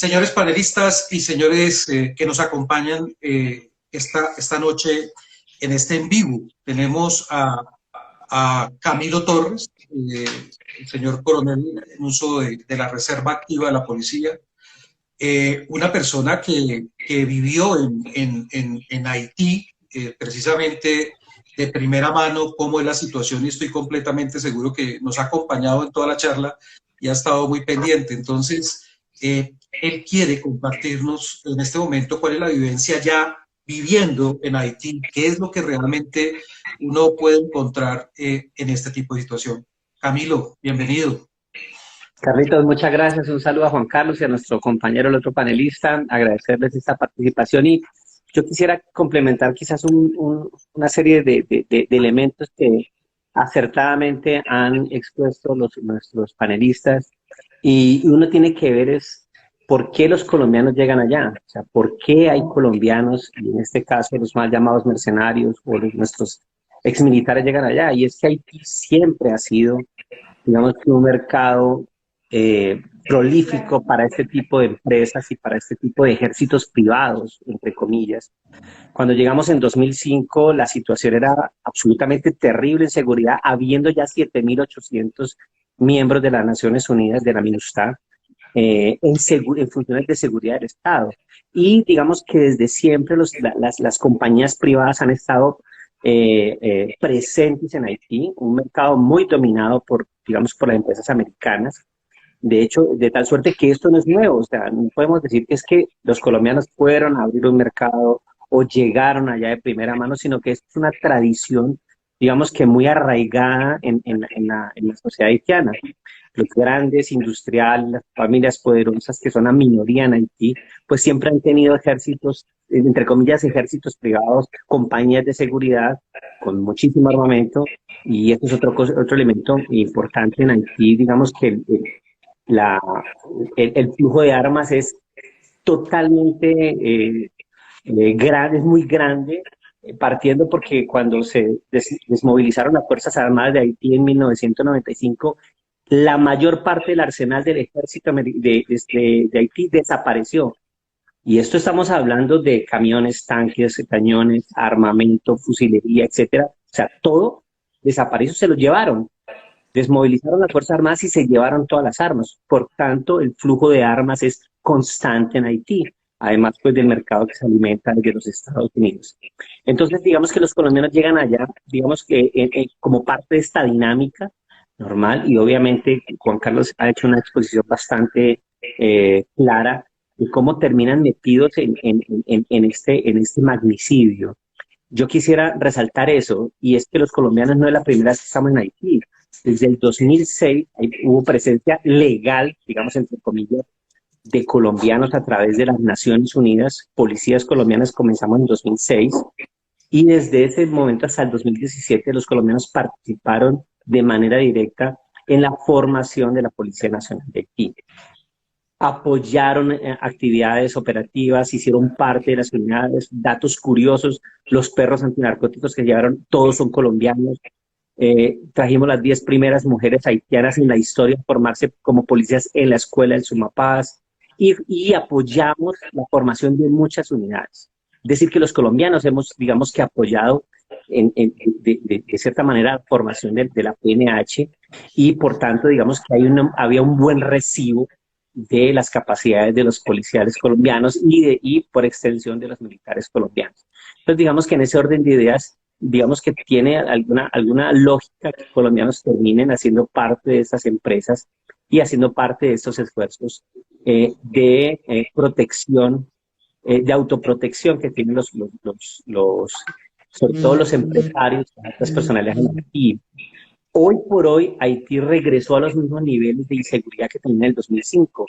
Señores panelistas y señores que nos acompañan esta noche en este en vivo, tenemos a Camilo Torres, el señor coronel en uso de la reserva activa de la policía, una persona que vivió en Haití, precisamente de primera mano cómo es la situación, y estoy completamente seguro que nos ha acompañado en toda la charla y ha estado muy pendiente. Entonces, él quiere compartirnos en este momento cuál es la vivencia ya viviendo en Haití, qué es lo que realmente uno puede encontrar en este tipo de situación. Camilo, bienvenido. Carlitos, muchas gracias. Un saludo a Juan Carlos y a nuestro compañero, el otro panelista. Agradecerles esta participación y yo quisiera complementar quizás una serie de elementos que acertadamente han expuesto nuestros panelistas y uno tiene que ver es por qué los colombianos llegan allá. O sea, por qué hay colombianos, y en este caso los mal llamados mercenarios o nuestros exmilitares llegan allá. Y es que Haití siempre ha sido, digamos, que un mercado prolífico para este tipo de empresas y para este tipo de ejércitos privados, entre comillas. Cuando llegamos en 2005, la situación era absolutamente terrible en seguridad, habiendo ya 7.800 miembros de las Naciones Unidas, de la MINUSTAH, en funciones de seguridad del Estado. Y digamos que desde siempre las compañías privadas han estado presentes en Haití, un mercado muy dominado por, digamos, por las empresas americanas. De hecho, de tal suerte que esto no es nuevo, o sea, no podemos decir que es que los colombianos fueron a abrir un mercado o llegaron allá de primera mano, sino que es una tradición, digamos que muy arraigada en la sociedad haitiana. Los grandes industriales, las familias poderosas que son la minoría en Haití, pues siempre han tenido ejércitos, entre comillas, ejércitos privados, compañías de seguridad con muchísimo armamento, y esto es otro elemento importante en Haití, digamos que la, el flujo de armas es totalmente grande, es muy grande, partiendo porque cuando se desmovilizaron las Fuerzas Armadas de Haití en 1995, la mayor parte del arsenal del ejército de Haití desapareció. Y esto estamos hablando de camiones, tanques, cañones, armamento, fusilería, etcétera. O sea, todo desapareció, se lo llevaron. Desmovilizaron las Fuerzas Armadas y se llevaron todas las armas. Por tanto, el flujo de armas es constante en Haití, además pues del mercado que se alimenta de los Estados Unidos. Entonces, digamos que los colombianos llegan allá, digamos que como parte de esta dinámica normal, y obviamente Juan Carlos ha hecho una exposición bastante clara de cómo terminan metidos en este magnicidio. Yo quisiera resaltar eso, y es que los colombianos no es la primera vez que estamos en Haití. Desde el 2006 hubo presencia legal, digamos entre comillas, de colombianos a través de las Naciones Unidas. Policías colombianas comenzamos en 2006 y desde ese momento hasta el 2017 los colombianos participaron de manera directa en la formación de la Policía Nacional de Haití. Apoyaron actividades operativas, hicieron parte de las unidades. Datos curiosos, los perros antinarcóticos que llegaron, todos son colombianos. Trajimos las 10 primeras mujeres haitianas en la historia a formarse como policías en la escuela del Sumapaz y apoyamos la formación de muchas unidades. Es decir, que los colombianos hemos, digamos que apoyado de cierta manera la formación de la PNH y por tanto, digamos que había un buen recibo de las capacidades de los policiales colombianos y por extensión de los militares colombianos. Entonces, digamos que en ese orden de ideas, digamos que tiene alguna lógica que colombianos terminen haciendo parte de estas empresas y haciendo parte de estos esfuerzos de protección, de autoprotección que tienen sobre todo los empresarios, las personalidades en Haití. Hoy por hoy, Haití regresó a los mismos niveles de inseguridad que tenía en el 2005.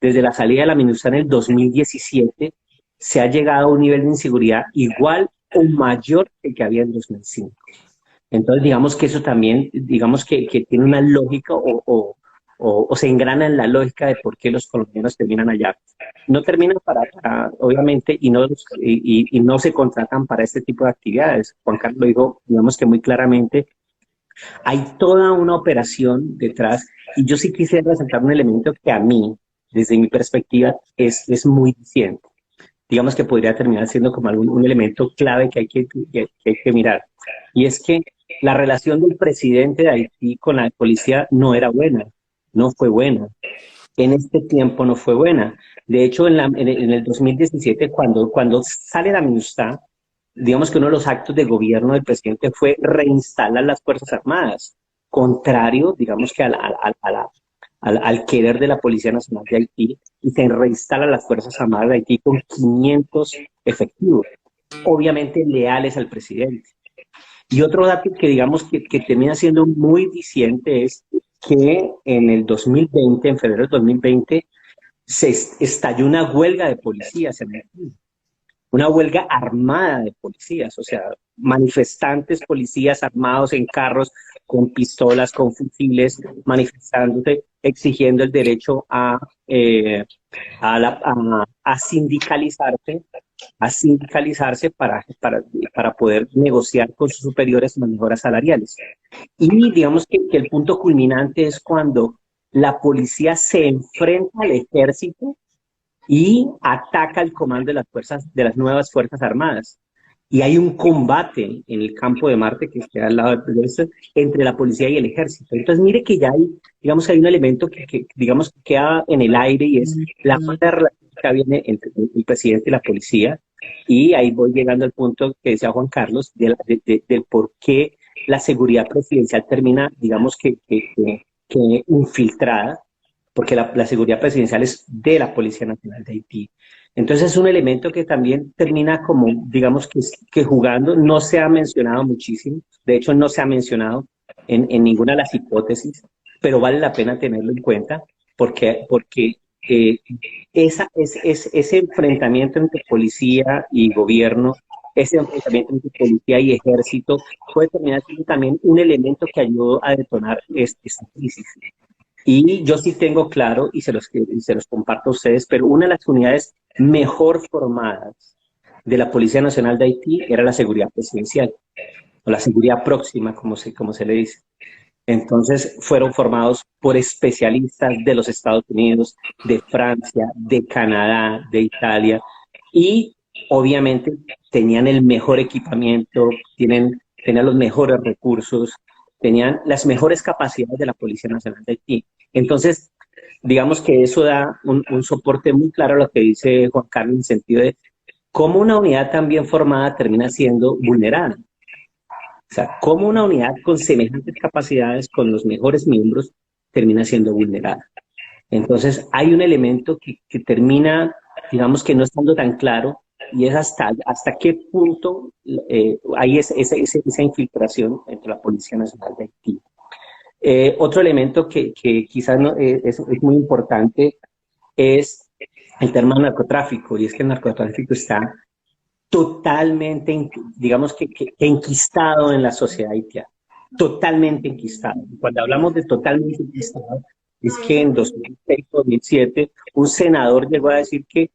Desde la salida de la MINUSTAH en el 2017, se ha llegado a un nivel de inseguridad igual o mayor que el que había en 2005. Entonces, digamos que eso también, digamos que tiene una lógica o se engrana en la lógica de por qué los colombianos terminan allá. No terminan obviamente, y no se contratan para este tipo de actividades. Juan Carlos lo dijo, digamos que muy claramente, hay toda una operación detrás, y yo sí quisiera resaltar un elemento que a mí, desde mi perspectiva, es muy diciente. Digamos que podría terminar siendo como un elemento clave que hay que mirar. Y es que la relación del presidente de Haití con la policía no era buena, no fue buena. En este tiempo no fue buena. De hecho, en el 2017, cuando sale la MINUSTAH, digamos que uno de los actos de gobierno del presidente fue reinstalar las Fuerzas Armadas, contrario, digamos que al querer de la Policía Nacional de Haití, y se reinstala las Fuerzas Armadas de Haití con 500 efectivos, obviamente leales al presidente. Y otro dato que digamos que termina siendo muy diciente es que en el 2020, en febrero del 2020, se estalló una huelga de policías en Haití, una huelga armada de policías, o sea, manifestantes, policías armados en carros, con pistolas, con fusiles, manifestándose, exigiendo el derecho a sindicalizarse, para poder negociar con sus superiores unas mejoras salariales. Y digamos que el punto culminante es cuando la policía se enfrenta al ejército y ataca el comando de las nuevas Fuerzas Armadas. Y hay un combate en el campo de Marte, que está al lado de esto, entre la policía y el ejército. Entonces, mire que ya hay, digamos que hay un elemento digamos, que queda en el aire, y es la mala relación que viene entre el presidente y la policía. Y ahí voy llegando al punto que decía Juan Carlos, del por qué la seguridad presidencial termina, digamos que infiltrada, porque la seguridad presidencial es de la Policía Nacional de Haití. Entonces es un elemento que también termina como, digamos que jugando, no se ha mencionado muchísimo, de hecho no se ha mencionado en ninguna de las hipótesis, pero vale la pena tenerlo en cuenta, porque ese enfrentamiento entre policía y gobierno, ese enfrentamiento entre policía y ejército, puede terminar siendo también un elemento que ayudó a detonar esta crisis. Y yo sí tengo claro, y se los comparto a ustedes, pero una de las unidades mejor formadas de la Policía Nacional de Haití era la seguridad presidencial, o la seguridad próxima, como se le dice. Entonces fueron formados por especialistas de los Estados Unidos, de Francia, de Canadá, de Italia, y obviamente tenían el mejor equipamiento, tenían los mejores recursos, tenían las mejores capacidades de la Policía Nacional de Haití. Entonces, digamos que eso da un soporte muy claro a lo que dice Juan Carlos, en el sentido de cómo una unidad tan bien formada termina siendo vulnerada. O sea, cómo una unidad con semejantes capacidades, con los mejores miembros, termina siendo vulnerada. Entonces, hay un elemento que termina, digamos que no estando tan claro, y es hasta qué punto hay esa infiltración entre la Policía Nacional de Haití. Otro elemento que quizás no, es muy importante es el tema del narcotráfico, y es que el narcotráfico está totalmente, digamos que enquistado en la sociedad haitiana, totalmente enquistado. Cuando hablamos de totalmente enquistado, es que en 2006-2007 un senador llegó a decir que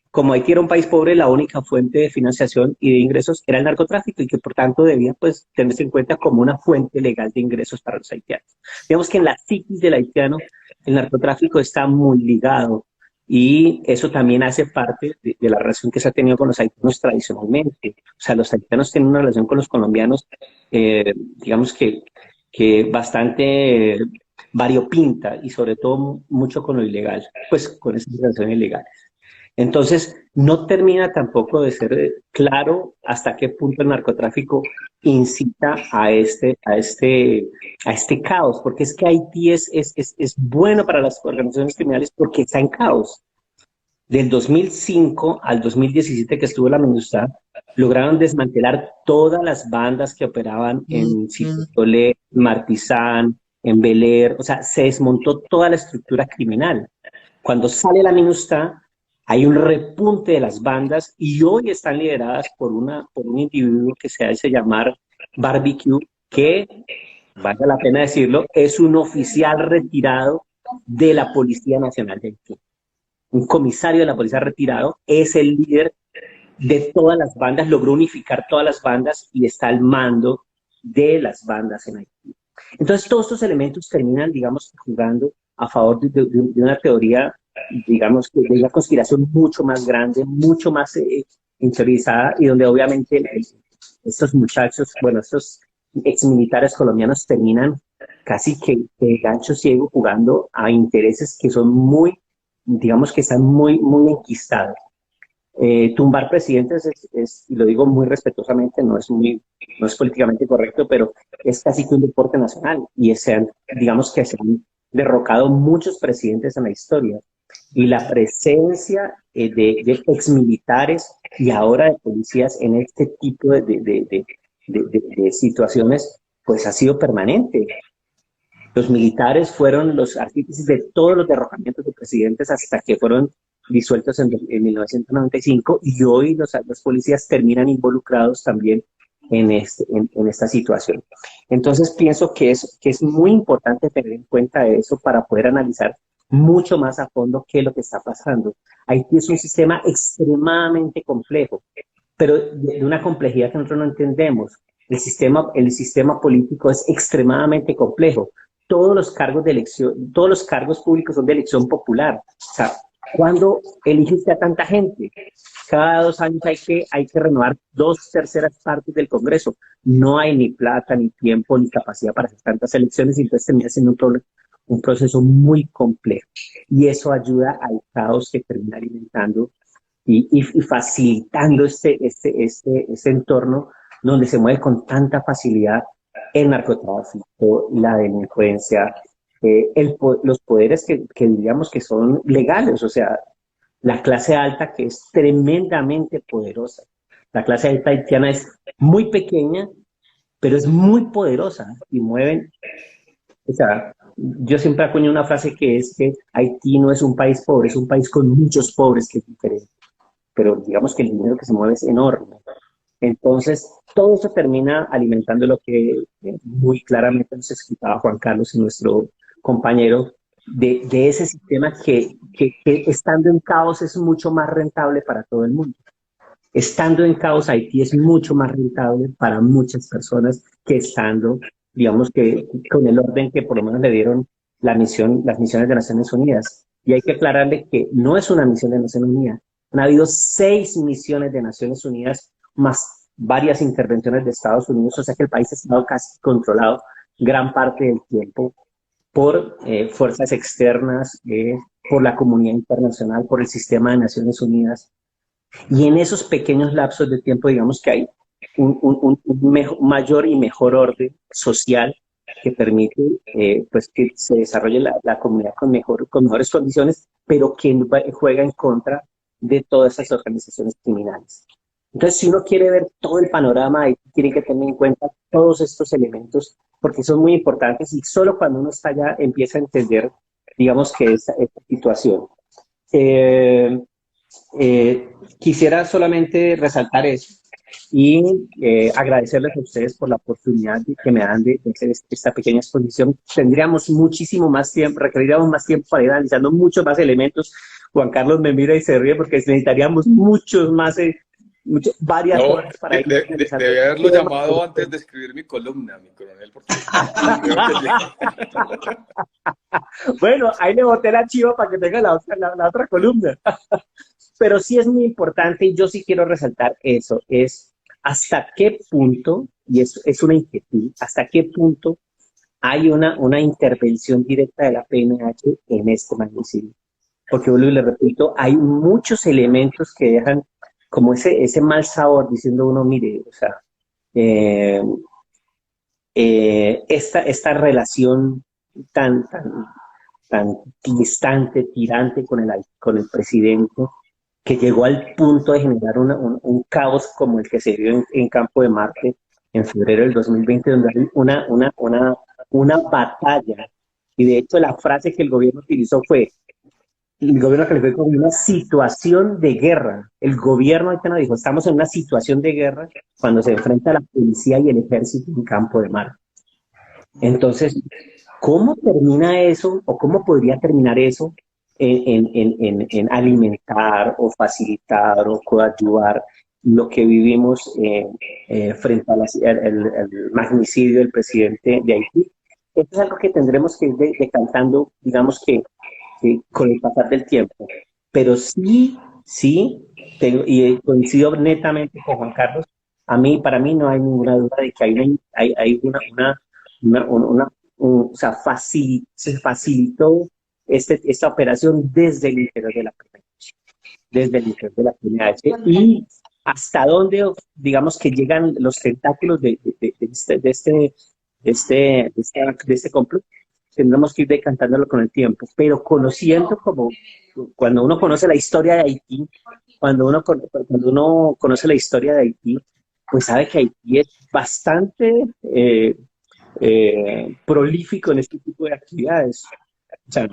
como Haití era un país pobre, la única fuente de financiación y de ingresos era el narcotráfico, y que por tanto debía pues tenerse en cuenta como una fuente legal de ingresos para los haitianos. Digamos que en la psiquis del haitiano el narcotráfico está muy ligado, y eso también hace parte de la relación que se ha tenido con los haitianos tradicionalmente. O sea, los haitianos tienen una relación con los colombianos, digamos que bastante variopinta, y sobre todo mucho con lo ilegal, pues con esas relaciones ilegales. Entonces, no termina tampoco de ser claro hasta qué punto el narcotráfico incita a este caos, porque es que Haití es bueno para las organizaciones criminales porque está en caos. Del 2005 al 2017 que estuvo la MINUSTAH, lograron desmantelar todas las bandas que operaban en Citolé, Martizán, en Bel-Air, o sea, se desmontó toda la estructura criminal. Cuando sale la MINUSTAH, hay un repunte de las bandas, y hoy están lideradas por un individuo que se hace llamar Barbecue, que, vale la pena decirlo, es un oficial retirado de la Policía Nacional de Haití. Un comisario de la policía retirado, es el líder de todas las bandas, logró unificar todas las bandas y está al mando de las bandas en Haití. Entonces todos estos elementos terminan, digamos, jugando a favor de una teoría digamos que de una conspiración mucho más grande, mucho más interiorizada, y donde obviamente estos muchachos, bueno, estos exmilitares colombianos terminan casi que de gancho ciego jugando a intereses que son muy, digamos que están muy enquistados. Tumbar presidentes y lo digo muy respetuosamente, no es políticamente correcto, pero es casi que un deporte nacional, y digamos que se han derrocado muchos presidentes en la historia, y la presencia de exmilitares y ahora de policías en este tipo de situaciones pues ha sido permanente. Los militares fueron los artífices de todos los derrocamientos de presidentes hasta que fueron disueltos en 1995, y hoy los policías terminan involucrados también en esta situación. Entonces pienso que es muy importante tener en cuenta eso para poder analizar mucho más a fondo qué es lo que está pasando. Haití es un sistema extremadamente complejo, pero de una complejidad que nosotros no entendemos. El sistema político es extremadamente complejo. Todos los cargos de elección, todos los cargos públicos son de elección popular. O sea, ¿cuándo eligiste a tanta gente? Cada 2 años hay que renovar 2/3 partes del Congreso. No hay ni plata, ni tiempo, ni capacidad para hacer tantas elecciones, y entonces termina siendo un proceso muy complejo. Y eso ayuda al caos que termina alimentando y facilitando este entorno donde se mueve con tanta facilidad el narcotráfico, la delincuencia, los poderes que diríamos que son legales, o sea, la clase alta, que es tremendamente poderosa. La clase alta haitiana es muy pequeña, pero es muy poderosa, y mueven, o sea, yo siempre acuño una frase que es que Haití no es un país pobre, es un país con muchos pobres, que es diferente, pero digamos que el dinero que se mueve es enorme. Entonces, todo eso termina alimentando lo que muy claramente nos explicaba Juan Carlos y nuestro compañero, de ese sistema que estando en caos es mucho más rentable para todo el mundo. Estando en caos, Haití es mucho más rentable para muchas personas que estando, digamos que con el orden que por lo menos le dieron las misiones de Naciones Unidas. Y hay que aclararle que no es una misión de Naciones Unidas. Han habido 6 misiones de Naciones Unidas más varias intervenciones de Estados Unidos, o sea que el país ha estado casi controlado gran parte del tiempo por fuerzas externas, por la comunidad internacional, por el sistema de Naciones Unidas. Y en esos pequeños lapsos de tiempo, digamos que hay un mayor y mejor orden social que permite pues que se desarrolle la comunidad con mejores condiciones, pero que juega en contra de todas esas organizaciones criminales. Entonces, si uno quiere ver todo el panorama, tiene que tener en cuenta todos estos elementos, porque son muy importantes, y solo cuando uno está allá empieza a entender, digamos, que esta situación. Quisiera solamente resaltar eso y agradecerles a ustedes por la oportunidad que me dan de hacer esta pequeña exposición. Tendríamos muchísimo más tiempo, requeriríamos más tiempo para ir analizando muchos más elementos. Juan Carlos me mira y se ríe porque necesitaríamos muchos más, varias horas para ir analizando. Debí haberlo llamado antes de escribir mi columna, mi coronel, porque bueno, ahí le boté la chiva para que tenga la otra columna. Pero sí es muy importante, y yo sí quiero resaltar eso, es hasta qué punto, y es una inquietud, hasta qué punto hay una intervención directa de la PNH en este magnicidio. Porque, vuelvo y le repito, hay muchos elementos que dejan como ese mal sabor, diciendo uno, mire, o sea, esta relación tan distante, tirante con el presidente, que llegó al punto de generar un caos como el que se dio en Campo de Marte en febrero del 2020, donde hay una batalla. Y de hecho la frase que el gobierno utilizó fue, el gobierno calificó como una situación de guerra. El gobierno haitiano dijo, estamos en una situación de guerra cuando se enfrenta la policía y el ejército en Campo de Marte. Entonces, ¿cómo termina eso, o cómo podría terminar eso en alimentar o facilitar o coadyuvar lo que vivimos frente al magnicidio del presidente de Haití? Esto es algo que tendremos que ir decantando, digamos que con el pasar del tiempo. Pero sí, y coincido netamente con Juan Carlos, para mí no hay ninguna duda de que o sea, se facilitó esta operación desde el interior de la primera desde el interior de la primera y hasta dónde, digamos, que llegan los tentáculos de este complot. Tendremos que ir decantándolo con el tiempo, pero conociendo como cuando uno conoce la historia de Haití, cuando uno conoce la historia de Haití, pues sabe que Haití es bastante prolífico en este tipo de actividades. O sea,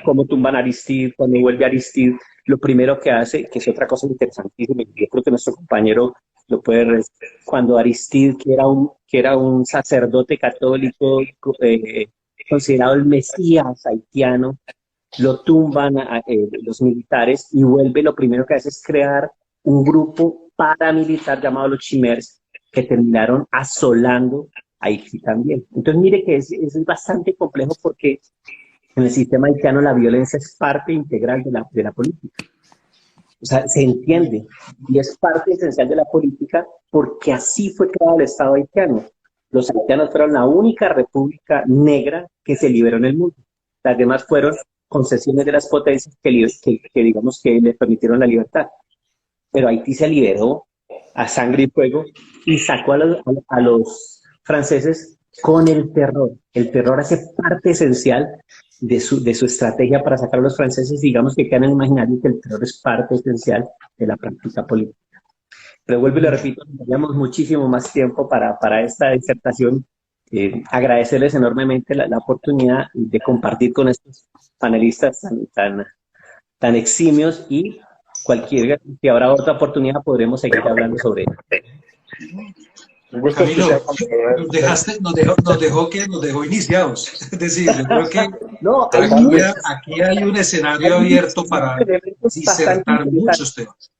como tumban a Aristide, cuando vuelve a Aristide, lo primero que hace, que es otra cosa interesantísima, yo creo que nuestro compañero lo puede, cuando Aristide, que era un sacerdote católico, considerado el Mesías haitiano, lo tumban los militares y vuelve, lo primero que hace es crear un grupo paramilitar llamado los Chimers, que terminaron asolando Haití también. Entonces mire que es bastante complejo porque en el sistema haitiano la violencia es parte integral de la política. O sea, se entiende y es parte esencial de la política porque así fue creado el Estado haitiano. Los haitianos fueron la única república negra que se liberó en el mundo. Las demás fueron concesiones de las potencias que digamos que les permitieron la libertad. Pero Haití se liberó a sangre y fuego y sacó a los franceses con el terror. El terror hace parte esencial de su estrategia para sacar a los franceses. Digamos que quedan en el imaginario que el terror es parte esencial de la práctica política. Pero vuelvo y le repito, teníamos muchísimo más tiempo para esta disertación. Agradecerles enormemente la oportunidad de compartir con estos panelistas tan eximios y si habrá otra oportunidad podremos seguir hablando sobre ello. Camilo, nos dejó iniciados. Es decir, yo creo que no, aquí hay un escenario abierto para disertar muchos temas.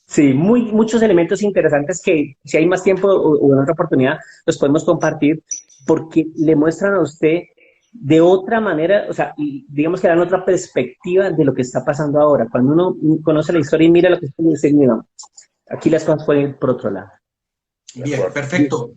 Sí, muchos elementos interesantes que si hay más tiempo o en otra oportunidad los podemos compartir porque le muestran a usted de otra manera, o sea, digamos que dan otra perspectiva de lo que está pasando ahora. Cuando uno conoce la historia y mira lo que está diciendo, aquí las cosas pueden ir por otro lado. Bien, perfecto.